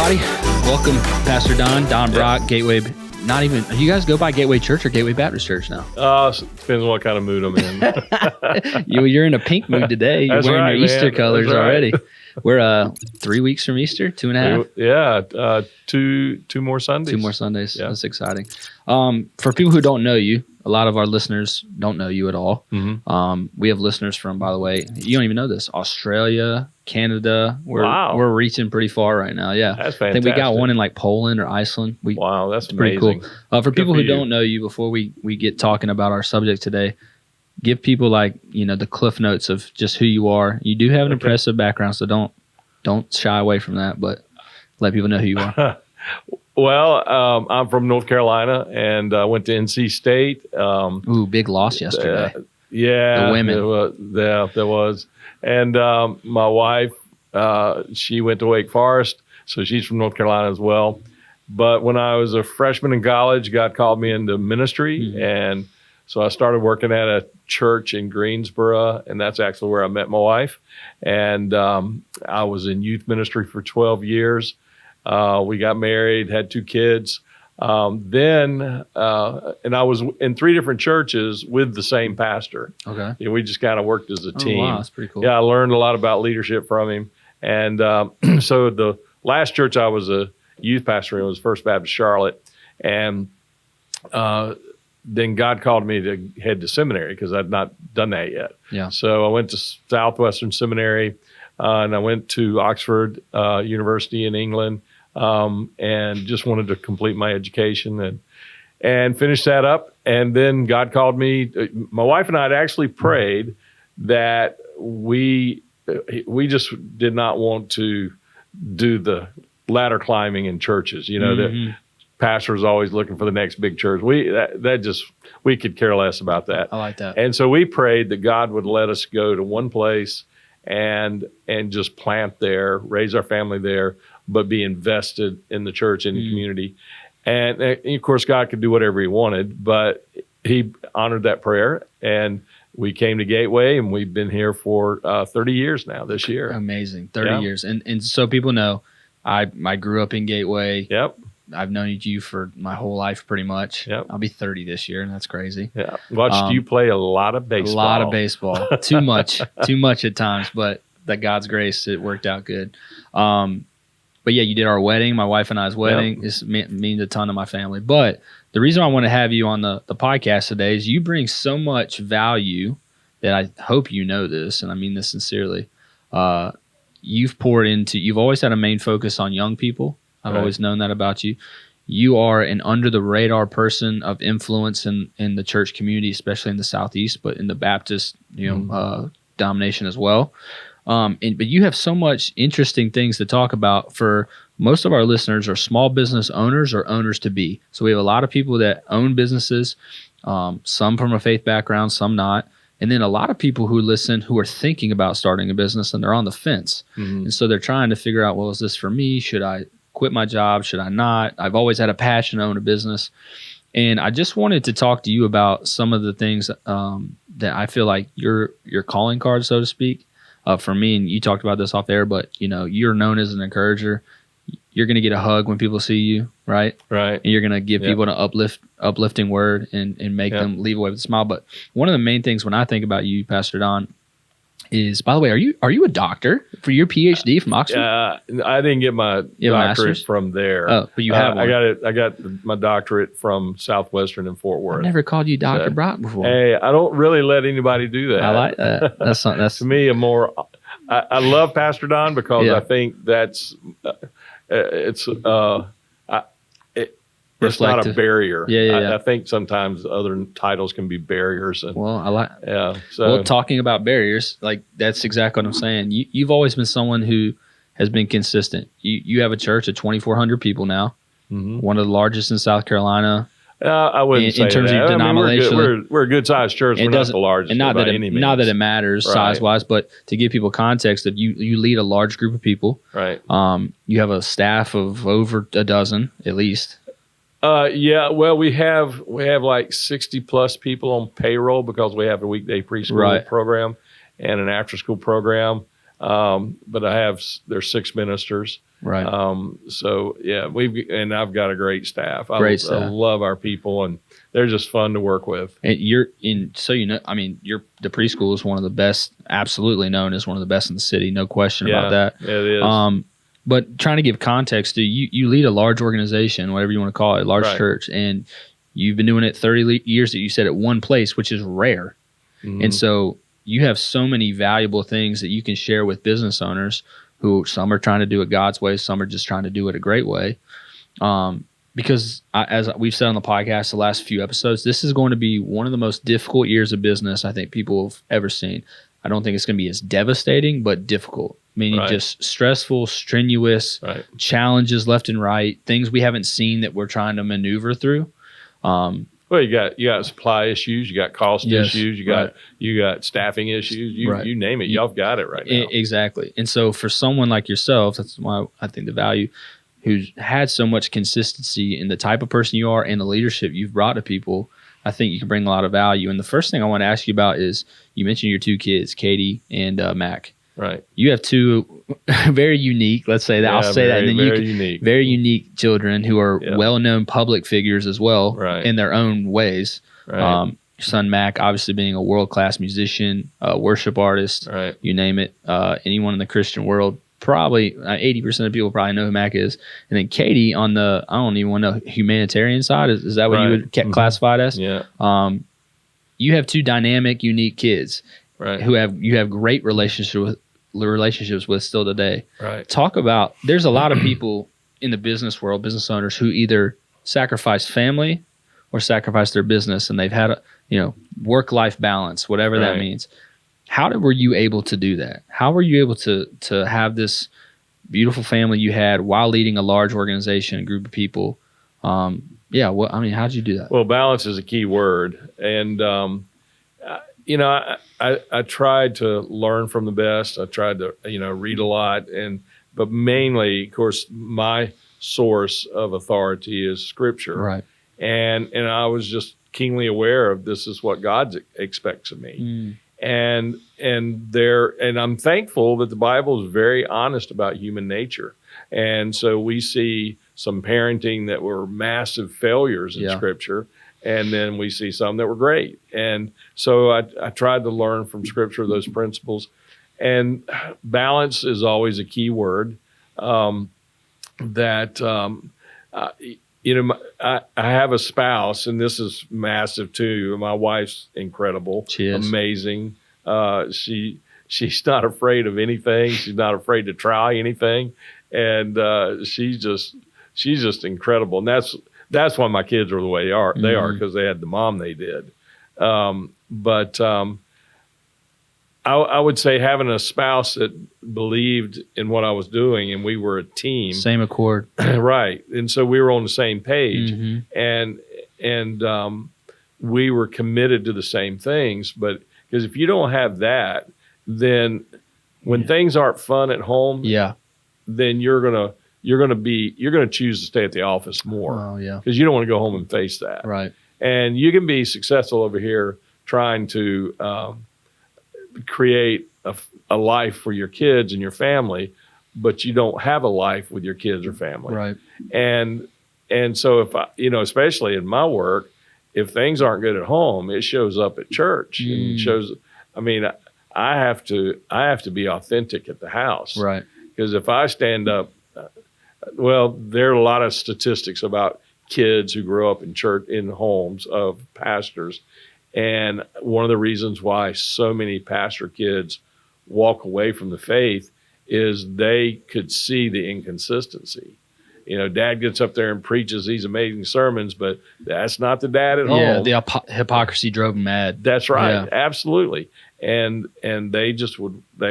everybody. Welcome, Pastor Don Brock, Gateway. Not even, you guys go by Gateway Church or Gateway Baptist Church now? Depends on what kind of mood I'm in. You're in a pink mood today. You're wearing your Easter colors already. We're 3 weeks from Easter, 2.5. Yeah, two more Sundays. 2 more Sundays. Yeah. That's exciting. For people who don't know you, a lot of our listeners don't know you at all. Mm-hmm. We have listeners from, by the way, you don't even know this, Australia, Canada. We're reaching pretty far right now. Yeah. That's fantastic. I think we got one in like Poland or Iceland. Wow, that's pretty amazing. Cool. For people who don't know you, before we get talking about our subject today, give people the cliff notes of just who you are. You do have an impressive background, so don't shy away from that, but let people know who you are. Well, I'm from North Carolina and I went to NC State. Big loss yesterday. Yeah. The women. There was. And my wife, she went to Wake Forest, so she's from North Carolina as well. But when I was a freshman in college, God called me into ministry. Mm-hmm. And so I started working at a church in Greensboro, and that's actually where I met my wife. And I was in youth ministry for 12 years. We got married, had 2 kids. And I was in 3 different churches with the same pastor. Okay. Yeah, we just kind of worked as a team. Wow, that's pretty cool. Yeah, I learned a lot about leadership from him. And so the last church I was a youth pastor in was First Baptist Charlotte. And then God called me to head to seminary because I'd not done that yet. Yeah. So I went to Southwestern Seminary, and I went to Oxford University in England, and just wanted to complete my education and finish that up. And then God called me. My wife and I had actually prayed that we just did not want to do the ladder climbing in churches. You know, the pastor is always looking for the next big church. We could care less about that. I like that. And so we prayed that God would let us go to one place and just plant there, raise our family there, but be invested in the church and the community. And of course, God could do whatever he wanted, but he honored that prayer. And we came to Gateway, and we've been here for 30 years now this year. Amazing. 30 years. And so people know, I grew up in Gateway. Yep. I've known you for my whole life pretty much. Yep. I'll be 30 this year, and that's crazy. Yeah. Watched you play a lot of baseball. A lot of baseball. Too much at times, but by God's grace, it worked out good. But yeah, you did our wedding, my wife and I's wedding. It means a ton to my family. But the reason I want to have you on the podcast today is you bring so much value that I hope you know this, and I mean this sincerely. You've always had a main focus on young people. I've always known that about you. You are an under-the-radar person of influence in the church community, especially in the Southeast, but in the Baptist domination as well. But you have so much interesting things to talk about. For most of our listeners are small business owners or owners-to-be. So we have a lot of people that own businesses, some from a faith background, some not. And then a lot of people who listen who are thinking about starting a business and they're on the fence. Mm-hmm. And so they're trying to figure out, well, is this for me? Should I quit my job? Should I not? I've always had a passion to own a business. And I just wanted to talk to you about some of the things that I feel like your calling card, so to speak, for me. And you talked about this off air, but you're known as an encourager. You're going to get a hug when people see you, right? Right. And you're going to give people an uplifting word and make them leave away with a smile. But one of the main things when I think about you, Pastor Don, is, by the way, are you a doctor for your PhD from Oxford? I didn't get my doctorate from there. Oh, but you have one. I got my doctorate from Southwestern in Fort Worth. I've never called you Dr. Brock before. Hey, I don't really let anybody do that. I like that. That's to me a more. I love Pastor Don because I think that's it's not a barrier. Yeah. I think sometimes other titles can be barriers. And, well, talking about barriers, like that's exactly what I'm saying. You've always been someone who has been consistent. You have a church of 2,400 people now, one of the largest in South Carolina. I wouldn't say in terms that. of denomination. We're a good sized church. We're not the largest, and not that it matters size wise, but to give people context, that you lead a large group of people. Right. You have a staff of over a dozen at least. Well, we have like 60 plus people on payroll because we have a weekday preschool program and an after school program. But there's 6 ministers. Right. So yeah, I've got a great staff. I love our people, and they're just fun to work with. And the preschool is one of the best, absolutely known as one of the best in the city. No question about that. Yeah, it is. But trying to give context to you lead a large organization, whatever you want to call it, a large Right. church, and you've been doing it 30 years that you said at one place, which is rare. Mhm. And so you have so many valuable things that you can share with business owners who some are trying to do it God's way, some are just trying to do it a great way. Because as we've said on the podcast the last few episodes, this is going to be one of the most difficult years of business I think people have ever seen. I don't think it's going to be as devastating, but difficult, meaning Right. just stressful, strenuous, Right. challenges left and right, things we haven't seen that we're trying to maneuver through. Well, you got supply issues, you got cost Yes, issues, you got staffing issues, Right. you name it, y'all got it right now. Exactly. And so for someone like yourself, that's why I think the value, who's had so much consistency in the type of person you are and the leadership you've brought to people, I think you can bring a lot of value. And the first thing I want to ask you about is, you mentioned your 2 kids, Katie and Mac. Right. You have 2 very unique, let's say that. Yeah, I'll say that. And then unique. Very unique children who are Yeah. well-known public figures as well, Right. in their own ways. Right. Your son Mac, obviously being a world-class musician, worship artist, Right. you name it. Anyone in the Christian world, probably 80% of people probably know who Mac is. And then Katie on the, I don't even want to know, humanitarian side. Is that what Right. you would classify it as? Yeah. You have 2 dynamic, unique kids Right. who you have great relationships with still today. Right. Talk about, there's a lot of people in the business world, business owners, who either sacrifice family or sacrifice their business, and they've had a work-life balance, whatever that Right. means. Were you able to do that? How were you able to have this beautiful family you had while leading a large organization, a group of people? How did you do that? Well, balance is a key word, and I tried to learn from the best. I tried to read a lot, but mainly, of course, my source of authority is Scripture, Right. and I was just keenly aware of this is what God expects of me. And I'm thankful that the Bible is very honest about human nature. And so we see some parenting that were massive failures in Scripture, and then we see some that were great. And so I tried to learn from Scripture those principles. And balance is always a key word. I have a spouse, and this is massive too. My wife's incredible. She is. Amazing. She's not afraid of anything. She's not afraid to try anything, and she's just incredible. And that's why my kids are the way they are. They are because they had the mom they did. I would say having a spouse that believed in what I was doing, and we were a team. Same accord. Right. And so we were on the same page, and we were committed to the same things. But because if you don't have that, then when things aren't fun at home, then you're gonna choose to stay at the office more. Oh, yeah. Because you don't want to go home and face that. Right. And you can be successful over here trying to create a life for your kids and your family, but you don't have a life with your kids or family. Right. And so if especially in my work, if things aren't good at home, it shows up at church. And it shows. I mean, I have to be authentic at the house. Right. Because if I stand up, there are a lot of statistics about kids who grow up in church in homes of pastors. And one of the reasons why so many pastor kids walk away from the faith is they could see the inconsistency. Dad gets up there and preaches these amazing sermons, but that's not the dad at home. Yeah, the hypocrisy drove them mad. That's right. Yeah. Absolutely. And they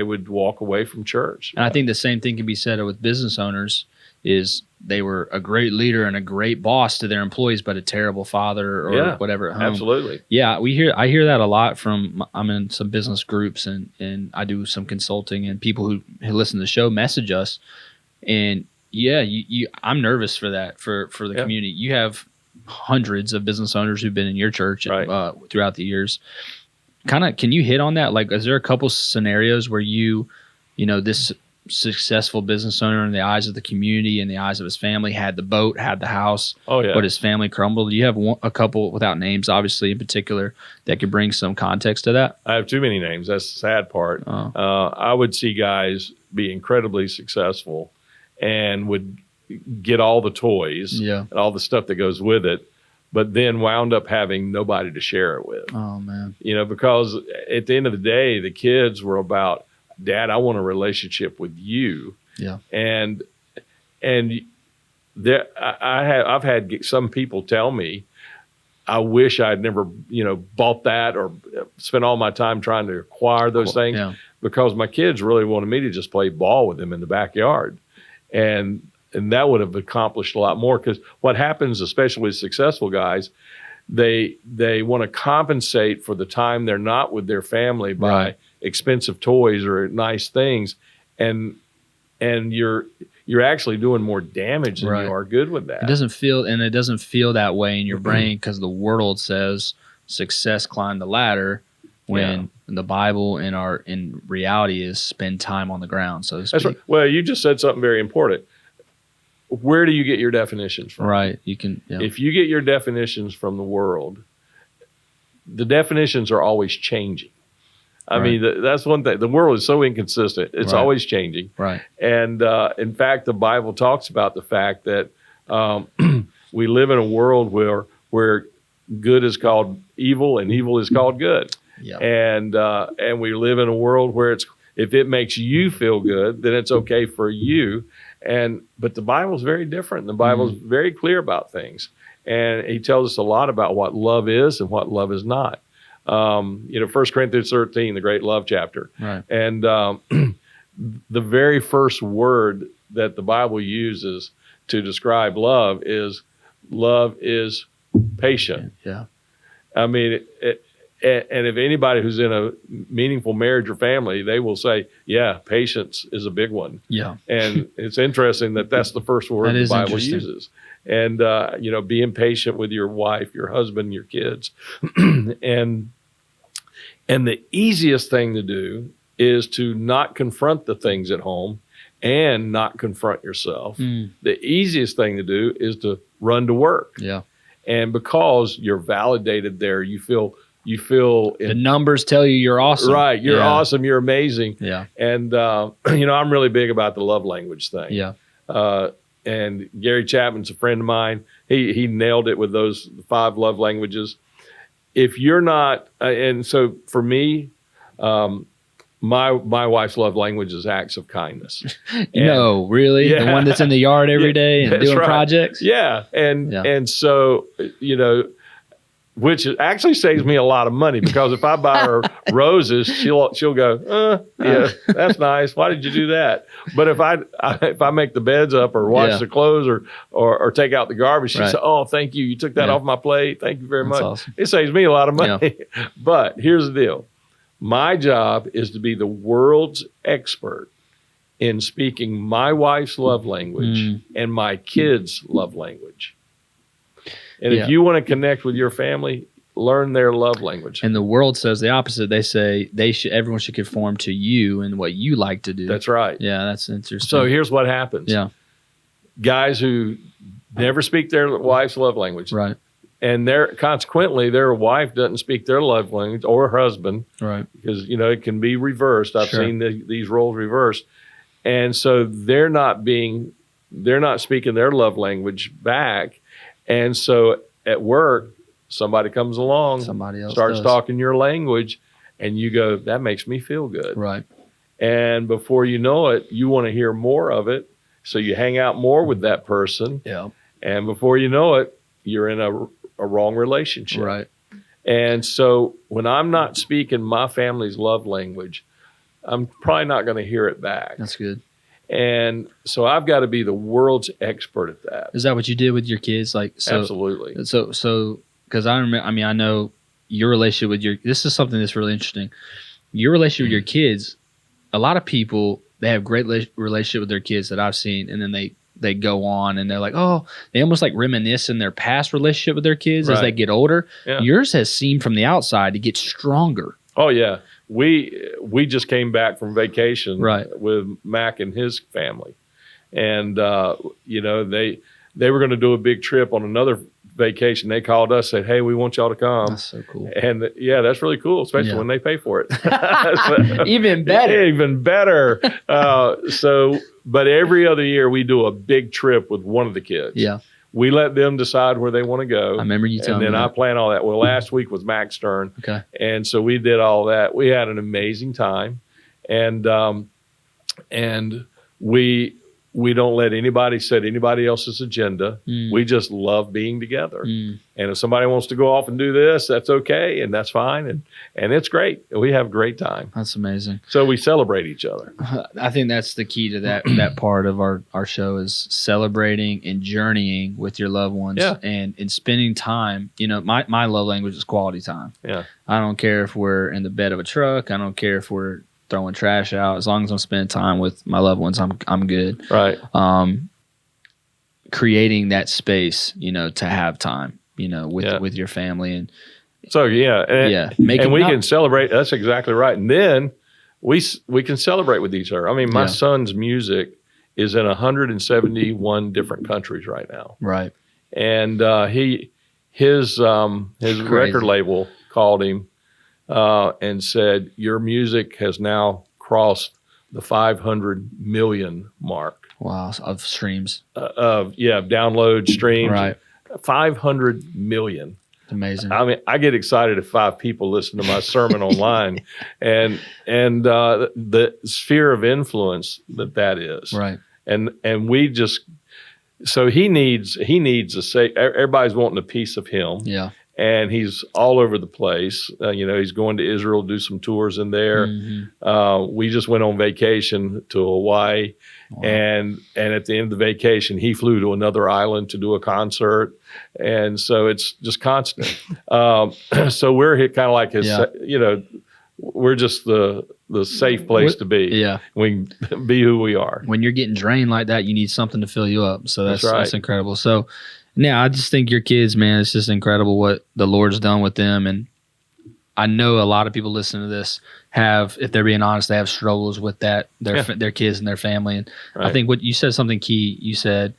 would walk away from church. And I think the same thing can be said with business owners. Is they were a great leader and a great boss to their employees, but a terrible father or whatever at home. Absolutely. Yeah, I hear that a lot from. I'm in some business groups and I do some consulting, and people who listen to the show message us, and I'm nervous for that for the community. You have hundreds of business owners who've been in your church throughout the years. Kind of, can you hit on that? Like, is there a couple scenarios where you this successful business owner in the eyes of the community, in the eyes of his family, had the boat, had the house, but his family crumbled. You have a couple, without names, obviously, in particular, that could bring some context to that? I have too many names. That's the sad part. I would see guys be incredibly successful and would get all the toys and all the stuff that goes with it, but then wound up having nobody to share it with. Oh, man. Because at the end of the day, the kids were about, Dad, I want a relationship with you. Yeah. And there, I've had some people tell me, I wish I'd never, bought that or spent all my time trying to acquire those things, because my kids really wanted me to just play ball with them in the backyard. And that would have accomplished a lot more, because what happens, especially with successful guys, they want to compensate for the time they're not with their family by expensive toys or nice things, and you're actually doing more damage than you are good with that. It doesn't feel that way in your brain, because the world says success climb the ladder, when the Bible in reality is spend time on the ground, so to speak. That's right. Well, you just said something very important. Where do you get your definitions from? Right. You can. Yeah. If you get your definitions from the world, the definitions are always changing. I mean, that's one thing. The world is so inconsistent. It's always changing. Right. And in fact, the Bible talks about the fact that we live in a world where good is called evil and evil is called good. Yeah. And we live in a world where if it makes you feel good, then it's okay for you. But the Bible's very different. The Bible's very clear about things. And he tells us a lot about what love is and what love is not. 1 Corinthians 13, the great love chapter. Right. And the very first word that the Bible uses to describe love is patient. Yeah. I mean, and if anybody who's in a meaningful marriage or family, they will say, yeah, patience is a big one. Yeah. And it's interesting that that's the first word the Bible uses. And, being patient with your wife, your husband, your kids. And the easiest thing to do is to not confront the things at home and not confront yourself. The easiest thing to do is to run to work. Yeah. And because you're validated there, you feel the numbers tell you you're awesome. Right. You're awesome. You're amazing. Yeah. And, I'm really big about the love language thing. Yeah. And Gary Chapman's a friend of mine. He nailed it with those 5 love languages. If you're not, and so for me, my wife's love language is acts of kindness. No, really? Yeah. The one that's in the yard every day and doing projects? Yeah. And so, which actually saves me a lot of money, because if I buy her roses, she'll go, yeah, that's nice. Why did you do that? But if I make the beds up or wash the clothes or take out the garbage, she says, oh, thank you. You took that off my plate. Thank you very much. Awesome. It saves me a lot of money. Yeah. But here's the deal. My job is to be the world's expert in speaking my wife's love language and my kids' love language. And if you want to connect with your family, learn their love language. And the world says the opposite. They say everyone should conform to you and what you like to do. That's right. Yeah, that's interesting. So here's what happens. Yeah. Guys who never speak their wife's love language. Right. And consequently, their wife doesn't speak their love language, or her husband. Right. Because, it can be reversed. I've seen these roles reversed. And so they're not speaking their love language back. And so at work, somebody comes along, somebody else starts talking your language, and you go, that makes me feel good. Right. And before you know it, you want to hear more of it. So you hang out more with that person. Yeah. And before you know it, you're in a wrong relationship. Right. And so when I'm not speaking my family's love language, I'm probably not going to hear it back. That's good. And so I've got to be the world's expert at that. Is that what you did with your kids? Absolutely. So because I remember, I know your relationship with this is something that's really interesting. Your relationship with your kids, a lot of people, they have great relationship with their kids that I've seen, and then they go on and they're like, they almost like reminisce in their past relationship with their kids as they get older. Yeah. Yours has seemed from the outside to get stronger. Oh yeah, we just came back from vacation with Mac and his family, and they were going to do a big trip on another vacation. They called us, said, "Hey, we want y'all to come." That's so cool. And yeah, that's really cool, especially when they pay for it. Even better. Even better. But every other year we do a big trip with one of the kids. Yeah. We let them decide where they want to go. I remember you telling me. And then that. I plan all that. Well, last week was Mac's turn. Okay. And so we did all that. We had an amazing time. And we don't let anybody set anybody else's agenda. We just love being together. And if somebody wants to go off and do this, that's okay, and that's fine, and it's great. We have a great time. That's amazing. So we celebrate each other. I think that's the key to that part of our show is celebrating and journeying with your loved ones and spending time. My love language is quality time. Yeah. I don't care if we're in the bed of a truck. I don't care if we're throwing trash out. As long as I'm spending time with my loved ones, I'm good. Right. Creating that space, to have time, with your family and so and we can celebrate. That's exactly right. And then we can celebrate with each other. I mean, my son's music is in 171 different countries right now. Right. And his record label called him and said, "Your music has now crossed the 500 million mark." Wow, of streams. Of download streams. Right. 500 million. Amazing. I mean, I get excited if 5 people listen to my sermon online, and the sphere of influence that is. Right. And we just so he needs a say. Everybody's wanting a piece of him. Yeah. And he's all over the place. He's going to Israel, do some tours in there. Mm-hmm. We just went on vacation to Hawaii. Wow. And at the end of the vacation, he flew to another island to do a concert. And so it's just constant. So we're kind of like his, we're just the safe place to be. Yeah. We can be who we are. When you're getting drained like that, you need something to fill you up. So that's right. That's incredible. So, yeah, I just think your kids, man, it's just incredible what the Lord's done with them. And I know a lot of people listening to this have, if they're being honest, they have struggles with that, their kids and their family. And I think what you said something key. You said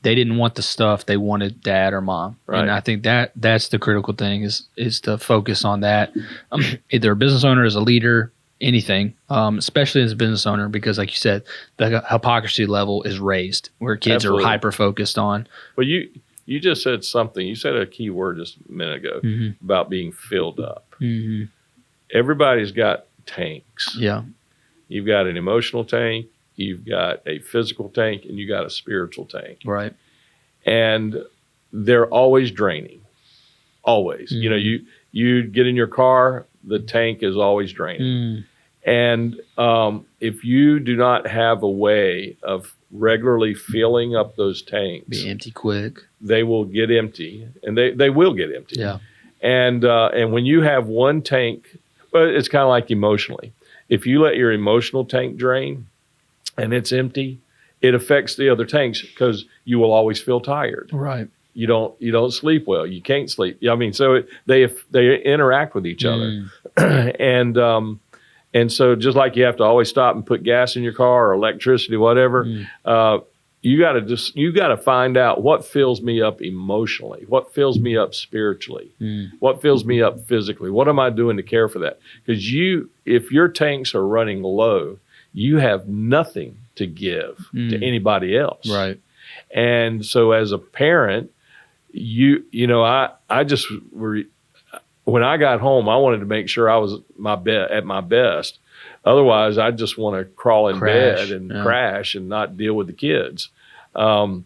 they didn't want the stuff, they wanted dad or mom. Right. And I think that's the critical thing is to focus on that. Either a business owner, as a leader, anything, especially as a business owner, because like you said, the hypocrisy level is raised where kids are hyper focused on. Well, you just said something. You said a key word just a minute ago about being filled up. Mm-hmm. Everybody's got tanks. Yeah. You've got an emotional tank, you've got a physical tank, and you got a spiritual tank. Right. And they're always draining. Always. Mm-hmm. You get in your car, the tank is always draining. And if you do not have a way of regularly filling up those tanks, be empty quick, they will get empty, and they will get empty. Yeah. And when you have one tank, well, it's kind of like emotionally. If you let your emotional tank drain and it's empty, it affects the other tanks because you will always feel tired. Right. You don't sleep well. You can't sleep. I mean, so they interact with each other, and so just like you have to always stop and put gas in your car or electricity, whatever, you got to find out what fills me up emotionally, what fills me up spiritually, what fills me up physically. What am I doing to care for that? Because if your tanks are running low, you have nothing to give to anybody else. Right. And so as a parent, I just when I got home, I wanted to make sure I was at my best. Otherwise, I just want to crawl in bed and crash and not deal with the kids. And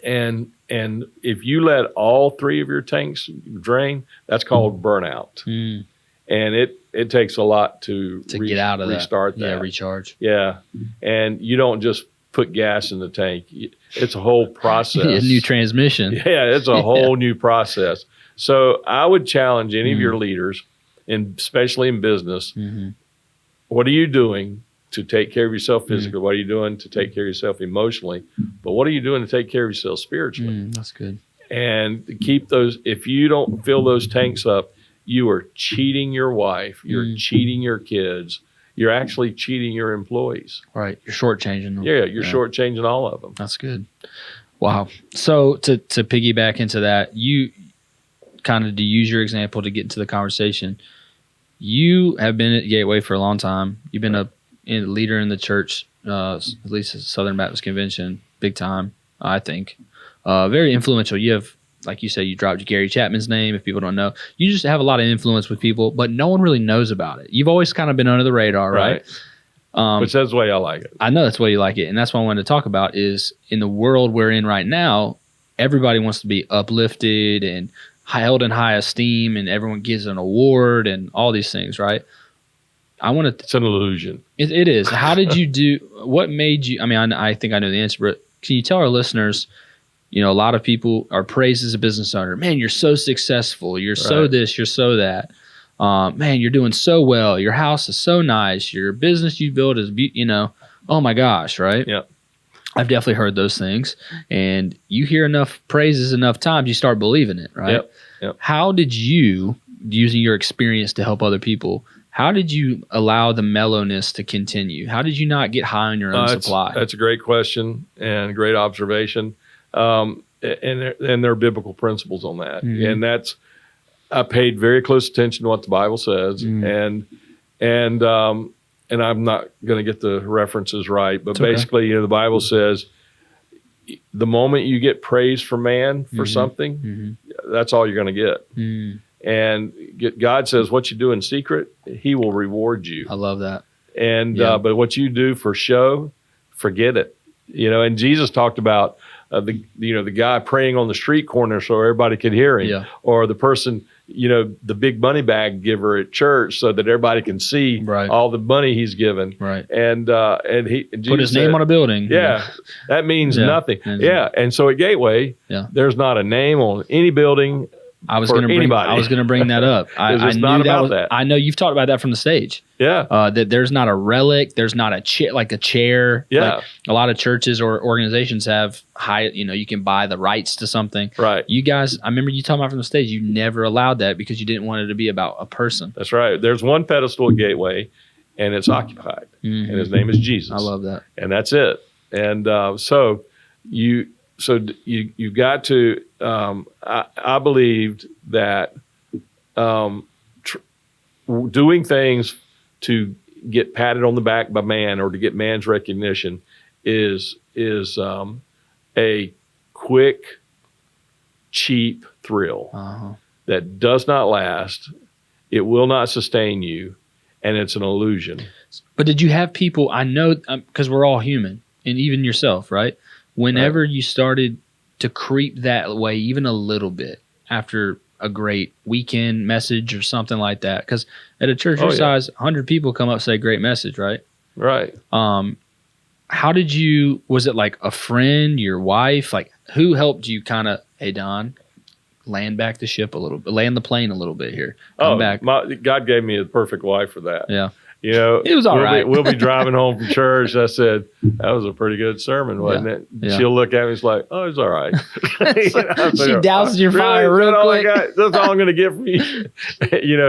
if you let all 3 of your tanks drain, that's called burnout. And it takes a lot to get out of restart that. Yeah, recharge. Yeah, and you don't just put gas in the tank. It's a whole process. A new transmission. Yeah, it's a whole new process. So I would challenge any of your leaders, and especially in business, what are you doing to take care of yourself physically? What are you doing to take care of yourself emotionally? But what are you doing to take care of yourself spiritually? That's good. And keep those, if you don't fill those tanks up, you are cheating your wife, you're cheating your kids, you're actually cheating your employees. Right. You're shortchanging them. Yeah, you're shortchanging all of them. That's good. Wow. So to piggyback into that, you kind of, to use your example to get into the conversation, you have been at Gateway for a long time. You've been a leader in the church, at least at Southern Baptist Convention, big time, I think. Very influential. You have, like you said, you dropped Gary Chapman's name, if people don't know. You just have a lot of influence with people, but no one really knows about it. You've always kind of been under the radar, right? Which that's the way I like it. I know that's the way you like it. And that's what I wanted to talk about is in the world we're in right now, everybody wants to be uplifted and held in high esteem, and everyone gives an award and all these things, right? It's an illusion. It is. How did you do? What made you? I mean, I think I know the answer, but can you tell our listeners? A lot of people are praised as a business owner. Man, you're so successful. You're so this. You're so that. Man, you're doing so well. Your house is so nice. Your business you built is, oh my gosh, right? Yeah. I've definitely heard those things, and you hear enough praises enough times, you start believing it, right? Yep. How did you, using your experience to help other people, how did you allow the mellowness to continue? How did you not get high on your own supply? That's a great question and a great observation. And there are biblical principles on that. Mm-hmm. And I paid very close attention to what the Bible says. Mm-hmm. And I'm not going to get the references right, but basically, the Bible says the moment you get praise from man for something, that's all you're going to get. And God says what you do in secret, he will reward you. I love that. And but what you do for show, forget it. And Jesus talked about the guy praying on the street corner so everybody could hear him, or the person, the big money bag giver at church so that everybody can see all the money he's given. Right. And he put his name on a building. Yeah, that means nothing. And so at Gateway, there's not a name on any building. I was going to bring that up. I knew that. I know you've talked about that from the stage. Yeah. That there's not a relic. There's not a chair. Yeah. Like a lot of churches or organizations have you can buy the rights to something. Right. You guys, I remember you talking about from the stage, you never allowed that because you didn't want it to be about a person. That's right. There's one pedestal at Gateway and it's occupied. And his name is Jesus. I love that. And that's it. And so you got to, I believed that doing things to get patted on the back by man or to get man's recognition is a quick, cheap thrill that does not last. It will not sustain you, and it's an illusion. But did you have people, I know, because we're all human, and even yourself, right? Whenever you started to creep that way, even a little bit, after a great weekend message or something like that, because at a church your size, 100 people come up and say, great message, right? Right. How did you, was it like a friend, your wife? Like, who helped you kind of, hey, Don, land back the ship a little bit, land the plane a little bit here. Come back. God gave me the perfect wife for that. Yeah. It was all right. We'll be driving home from church. I said, that was a pretty good sermon, wasn't it? Yeah. She'll look at me. It's like, oh, it's all right. She douses your fire real quick. That's all I'm going to get from you.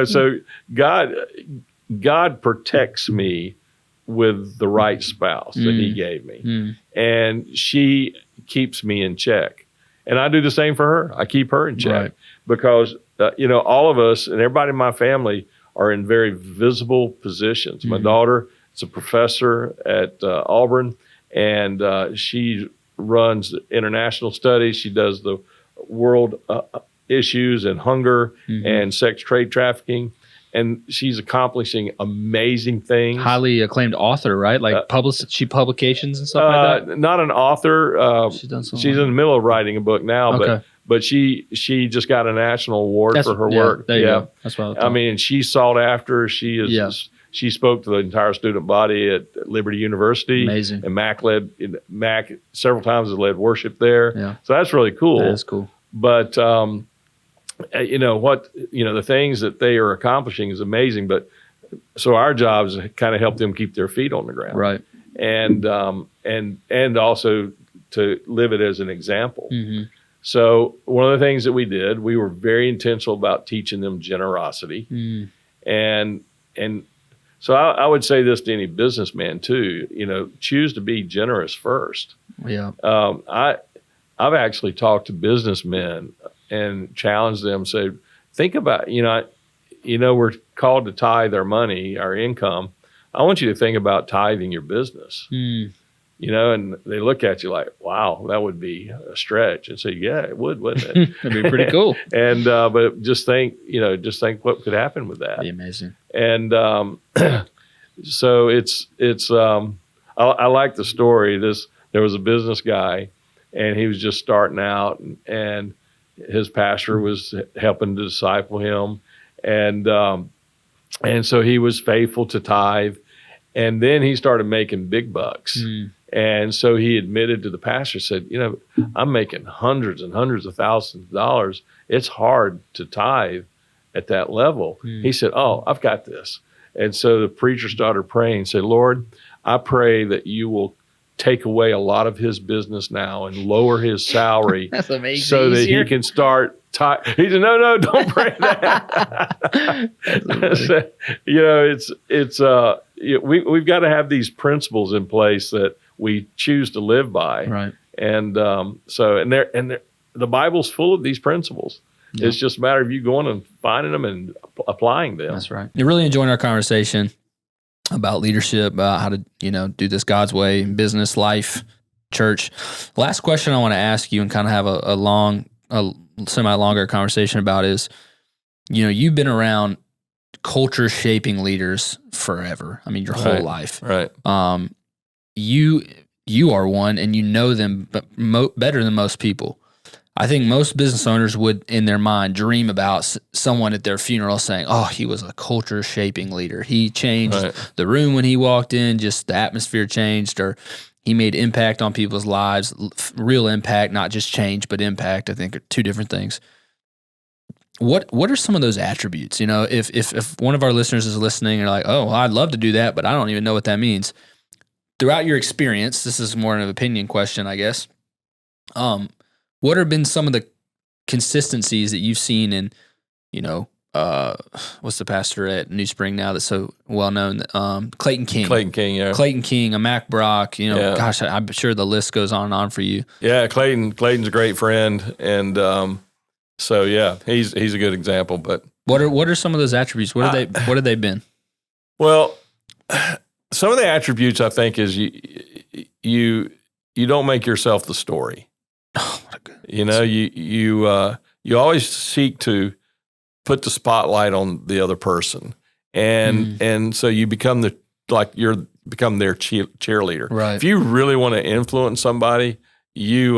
So God protects me with the right spouse that he gave me. And she keeps me in check. And I do the same for her. I keep her in check because, all of us and everybody in my family are in very visible positions. My daughter is a professor at Auburn, and she runs international studies. She does the world issues and hunger and sex trade trafficking. And she's accomplishing amazing things. Highly acclaimed author, right? Like publications and stuff like that? Not an author. She's in the middle of writing a book now, but she just got a national award for her work. There you go. That's what I mean, she's sought after. She spoke to the entire student body at Liberty University. Amazing. And Mac several times has led worship there. Yeah. So that's really cool. That is cool. But the things that they are accomplishing is amazing. But so our job is to kind of help them keep their feet on the ground, right? And also to live it as an example. So one of the things that we did, we were very intentional about teaching them generosity. And so I would say this to any businessman too, choose to be generous first. Yeah. I've actually talked to businessmen and challenged them, say, think about, we're called to tithe our money, our income. I want you to think about tithing your business. And they look at you like, wow, that would be a stretch. And say, yeah, it would, wouldn't it? That'd be pretty cool. And, but just think what could happen with that. That'd be amazing. And, so I like the story. There was a business guy and he was just starting out and his pastor was helping to disciple him. And so he was faithful to tithe. And then he started making big bucks. And so he admitted to the pastor, said, I'm making hundreds and hundreds of thousands of dollars. It's hard to tithe at that level. He said, oh, I've got this. And so the preacher started praying, said, Lord, I pray that you will take away a lot of his business now and lower his salary That's amazing. so that he can start he said, no, don't pray that. We've got to have these principles in place that we choose to live by. Right. And the Bible's full of these principles. Yeah. It's just a matter of you going and finding them and applying them. That's right. You're really enjoying our conversation about leadership, about how to, do this God's way in business, life, church. Last question I want to ask you and kind of have a semi-longer conversation about is, you've been around culture shaping leaders forever. I mean, your whole life. Right. You are one and you know them better than most people. I think most business owners would, in their mind, dream about someone at their funeral saying, oh, he was a culture-shaping leader. He changed the room when he walked in, just the atmosphere changed, or he made impact on people's lives, real impact, not just change, but impact, I think are two different things. What are some of those attributes? If one of our listeners is listening and they're like, oh, well, I'd love to do that, but I don't even know what that means. Throughout your experience, this is more an opinion question, I guess. What have been some of the consistencies that you've seen in, what's the pastor at New Spring now that's so well known? Clayton King. Yeah. Clayton King, a Mac Brock. Gosh, I'm sure the list goes on and on for you. Yeah, Clayton's a great friend, and so yeah, he's a good example. But what are some of those attributes? What have they been? Well, some of the attributes I think is you don't make yourself the story. Oh, what a good. You always seek to put the spotlight on the other person, and so you become their cheerleader. Right. If you really want to influence somebody, you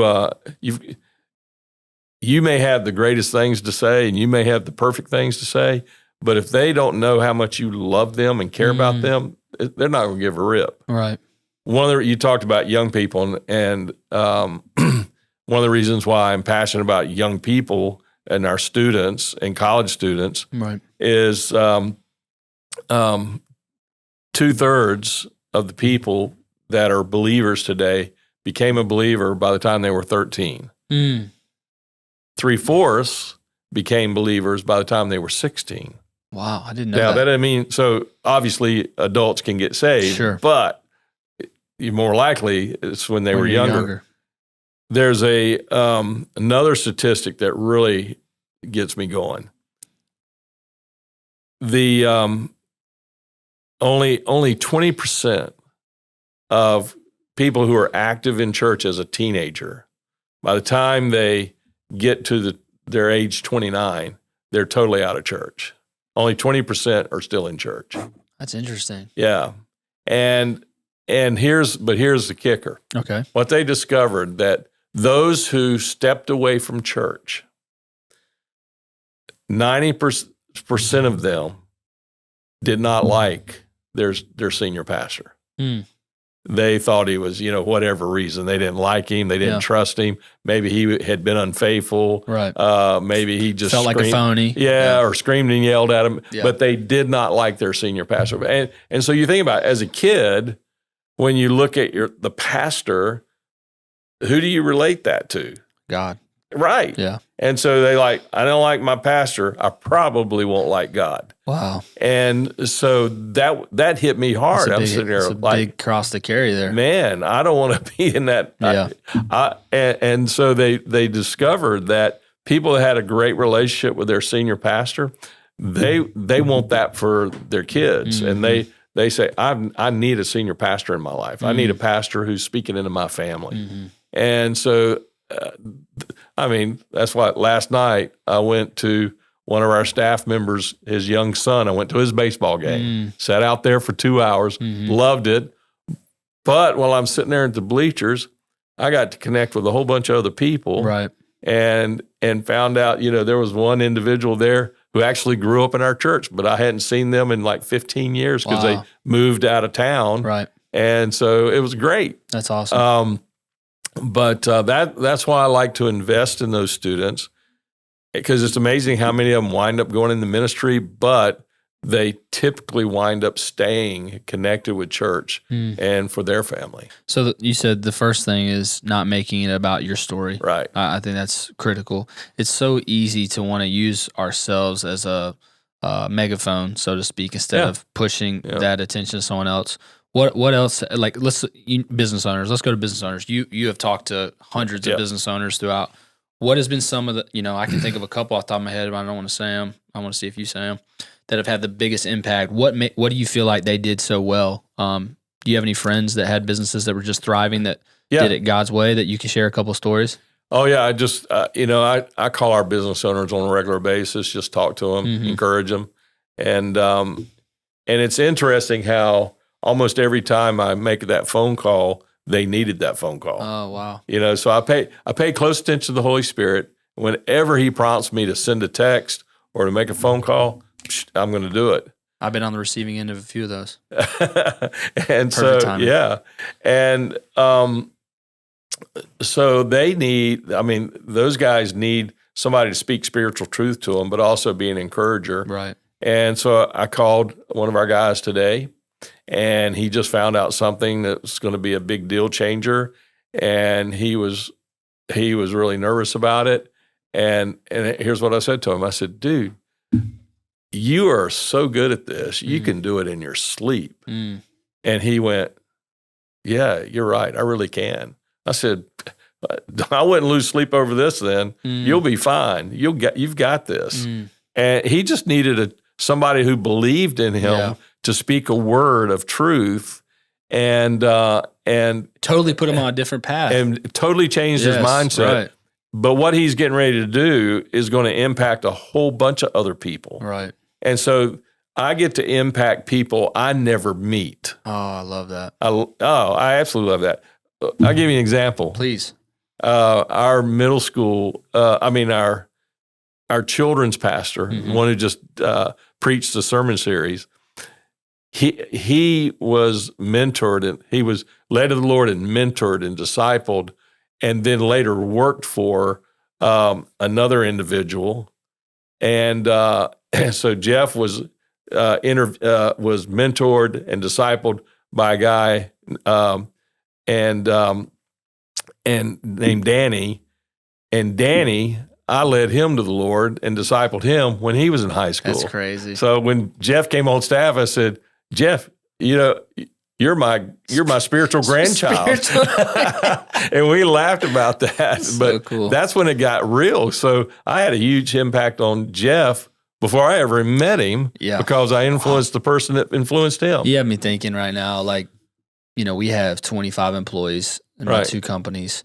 may have the greatest things to say, and you may have the perfect things to say, but if they don't know how much you love them and care about them, they're not going to give a rip. Right. You talked about young people, and one of the reasons why I'm passionate about young people and our students and college students is 2/3 of the people that are believers today became a believer by the time they were 13. 3/4 became believers by the time they were 16. Wow, I didn't know now, that. I mean, so obviously adults can get saved, sure, but more likely it's when they were younger. There's another statistic that really gets me going. The only 20% of people who are active in church as a teenager, by the time they get to their age 29, they're totally out of church. Only 20% are still in church. That's interesting. Yeah, and here's the kicker. Okay, what they discovered that those who stepped away from church, 90% of them did not like their senior pastor. They thought he was, whatever reason. They didn't like him. They didn't trust him. Maybe he had been unfaithful. Right. Maybe he just felt like a phony. Yeah, or screamed and yelled at him. Yeah. But they did not like their senior pastor. And so you think about it, as a kid, when you look at the pastor, who do you relate that to? God. Right. Yeah. And so they I don't like my pastor. I probably won't like God. Wow. And so that hit me hard. I'm sitting there it's a big cross to carry there. Man, I don't want to be in that. Yeah. And so they discovered that people that had a great relationship with their senior pastor, they want that for their kids. And they say, I need a senior pastor in my life. I need a pastor who's speaking into my family. And so, that's why last night I went to one of our staff members, his young son. I went to his baseball game, sat out there for 2 hours, loved it. But while I'm sitting there at the bleachers, I got to connect with a whole bunch of other people. Right. And found out, there was one individual there who actually grew up in our church, but I hadn't seen them in like 15 years because they moved out of town. Right. And so it was great. That's awesome. But that's why I like to invest in those students, because it's amazing how many of them wind up going in the ministry, but they typically wind up staying connected with church and for their family. So you said the first thing is not making it about your story. Right. I think that's critical. It's so easy to want to use ourselves as a megaphone, so to speak, instead of pushing that attention to someone else. What else? Like, business owners. Let's go to business owners. You have talked to hundreds of business owners throughout. What has been some of the? I can think of a couple off the top of my head, but I don't want to say them. I want to see if you say them that have had the biggest impact. What do you feel like they did so well? Do you have any friends that had businesses that were just thriving that did it God's way that you can share a couple stories? Oh yeah, I just I call our business owners on a regular basis, just talk to them, encourage them, and it's interesting how almost every time I make that phone call, they needed that phone call. Oh wow! So I pay close attention to the Holy Spirit. Whenever He prompts me to send a text or to make a phone call, I'm going to do it. I've been on the receiving end of a few of those. And so timing. And so they need. Those guys need somebody to speak spiritual truth to them, but also be an encourager. Right. And so I called one of our guys today, and he just found out something that's going to be a big deal changer, and he was really nervous about it. And here's what I said to him. I said, dude, you are so good at this. You can do it in your sleep. And he went, yeah, you're right. I really can. I said, I wouldn't lose sleep over this then. You'll be fine. You've got this. And he just needed somebody who believed in him to speak a word of truth and totally put him on a different path and totally changed his mindset. Right. But what he's getting ready to do is going to impact a whole bunch of other people. Right. And so I get to impact people I never meet. Oh, I love that. I absolutely love that. I'll give you an example. Please. Our middle school, our children's pastor, one who just preached the sermon series, he was mentored and he was led of the Lord and mentored and discipled, and then later worked for another individual. And so Jeff was mentored and discipled by a guy and named Danny. And Danny, I led him to the Lord and discipled him when he was in high school. That's crazy. So when Jeff came on staff, I said, Jeff, you're my spiritual grandchild. And we laughed about that. That's but so cool. That's when it got real. So I had a huge impact on Jeff before I ever met him because I influenced the person that influenced him. You have me thinking right now, we have 25 employees in my two companies,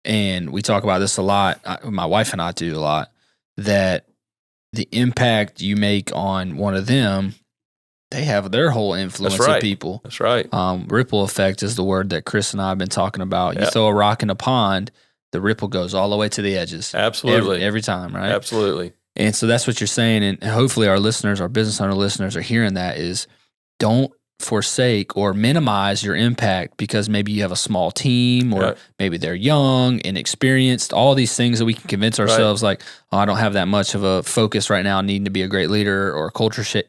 and we talk about this a lot. My wife and I do a lot, that the impact you make on one of them, they have their whole influence of people. That's right. Ripple effect is the word that Chris and I have been talking about. You throw a rock in a pond, the ripple goes all the way to the edges. Absolutely. Every time, right? Absolutely. And so that's what you're saying. And hopefully our listeners, our business owner listeners are hearing that is don't forsake or minimize your impact because maybe you have a small team or maybe they're young, inexperienced, all these things that we can convince ourselves like, oh, I don't have that much of a focus right now needing to be a great leader or a culture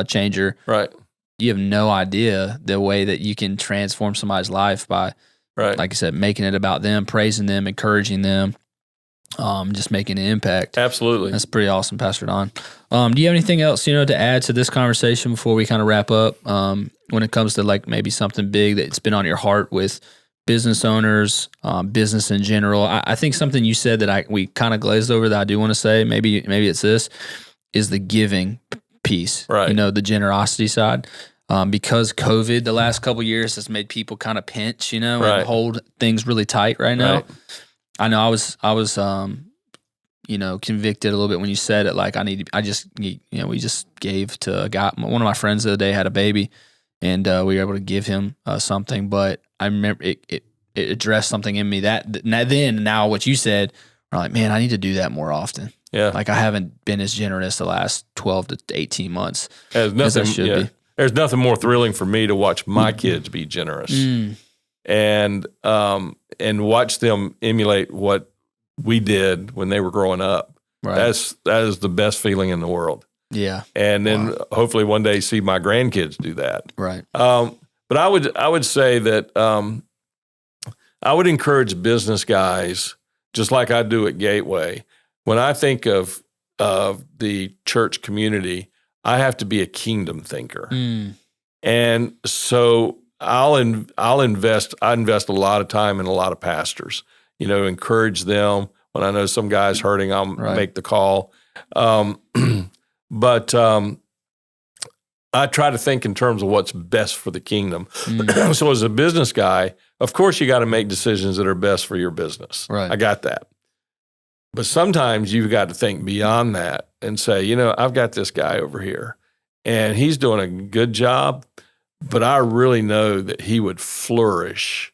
changer. Right. You have no idea the way that you can transform somebody's life by, like I said, making it about them, praising them, encouraging them. just making an impact. Absolutely. That's pretty awesome, Pastor Don. Do you have anything else, to add to this conversation before we kind of wrap up? When it comes to like maybe something big that's been on your heart with business owners, business in general. I think something you said that we kind of glazed over that I do want to say, maybe it's this, is the giving piece, right? The generosity side. Because COVID the last couple of years has made people kind of pinch, and hold things really tight right now. Right. I know I was convicted a little bit when you said it. Like we just gave to a guy. One of my friends the other day had a baby, and we were able to give him something. But I remember it addressed something in me now what you said, I'm like, man, I need to do that more often. Yeah. Like I haven't been as generous the last 12 to 18 months as I should be. There's nothing more thrilling for me to watch my kids be generous and watch them emulate what we did when they were growing up. Right. That is the best feeling in the world. Yeah. And then hopefully one day see my grandkids do that. Right. But I would say that I would encourage business guys, just like I do at Gateway. When I think of the church community, I have to be a kingdom thinker. And so I invest a lot of time in a lot of pastors, encourage them. When I know some guy's hurting, I'll make the call. But I try to think in terms of what's best for the kingdom. So as a business guy, of course you got to make decisions that are best for your business. Right. I got that. But sometimes you've got to think beyond that and say, I've got this guy over here and he's doing a good job, but I really know that he would flourish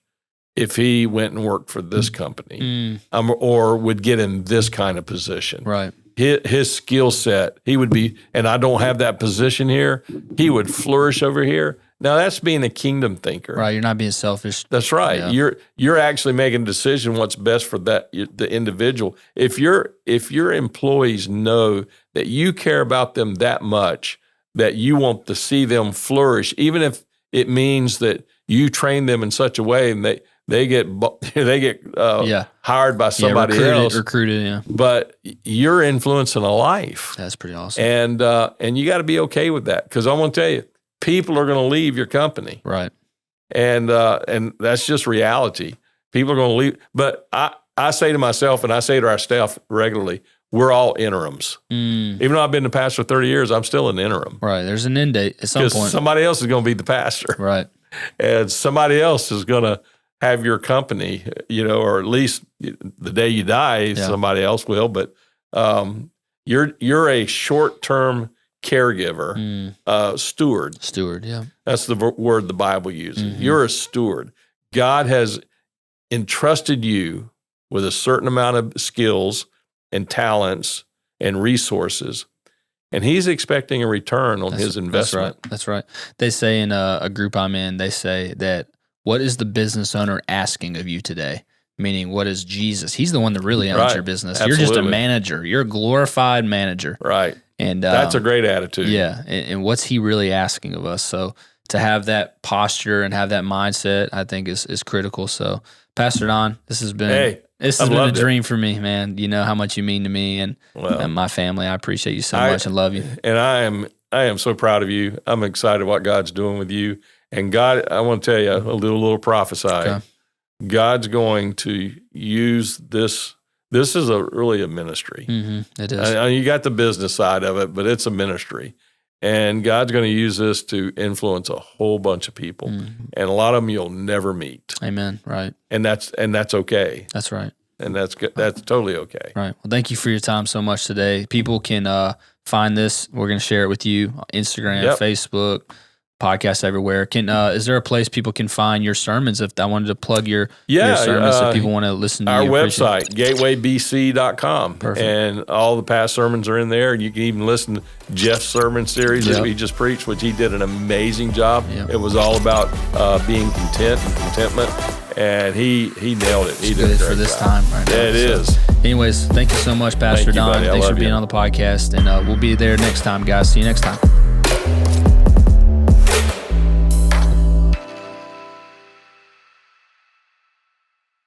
if he went and worked for this company or would get in this kind of position. Right. His skill set, he would be, and I don't have that position here, he would flourish over here. Now that's being a kingdom thinker. Right, you're not being selfish. That's right. Yeah. You're actually making a decision what's best for the individual. If your employees know that you care about them that much, that you want to see them flourish, even if it means that you train them in such a way and they get hired by somebody else, recruited. Yeah, but you're influencing a life. That's pretty awesome. And you got to be okay with that, because I'm going to tell you, people are going to leave your company, right? And that's just reality. People are going to leave. But I say to myself, and I say to our staff regularly, we're all interims. Even though I've been the pastor for 30 years, I'm still an interim. Right. There's an end date at some point. Because somebody else is going to be the pastor. Right. And somebody else is going to have your company, or at least the day you die, somebody else will. But you're a short-term caregiver, steward. Steward, yeah. That's the word the Bible uses. You're a steward. God has entrusted you with a certain amount of skills and talents and resources, and he's expecting a return on his investment. That's right. They say in a group I'm in, they say that, what is the business owner asking of you today? Meaning, what is Jesus? He's the one that really owns your business. Absolutely. You're just a manager. You're a glorified manager. Right. And that's a great attitude. Yeah. And what's he really asking of us? So to have that posture and have that mindset, I think is critical. So Pastor Don, this has been a dream for me, man. You know how much you mean to me and my family. I appreciate you so much and love you. And I am so proud of you. I'm excited what God's doing with you. And God, I want to tell you a little prophesy. Okay. God's going to use this. This is really a ministry. It is. You got the business side of it, but it's a ministry. And God's going to use this to influence a whole bunch of people. And a lot of them you'll never meet. Amen. Right. And that's okay. That's right. And that's totally okay. Right. Well, thank you for your time so much today. People can find this. We're going to share it with you on Instagram, Facebook, podcasts everywhere. Is there a place people can find your sermons? If I wanted to plug your sermons, if people want to listen to our you, website, gatewaybc.com. Perfect. And all the past sermons are in there. You can even listen to Jeff's sermon series that we just preached, which he did an amazing job. Yep. It was all about being content and contentment, and he nailed it. He did good for this time right now. Yeah, it is. Anyways, thank you so much, Pastor Don. Thanks for being on the podcast, and we'll be there next time, guys. See you next time.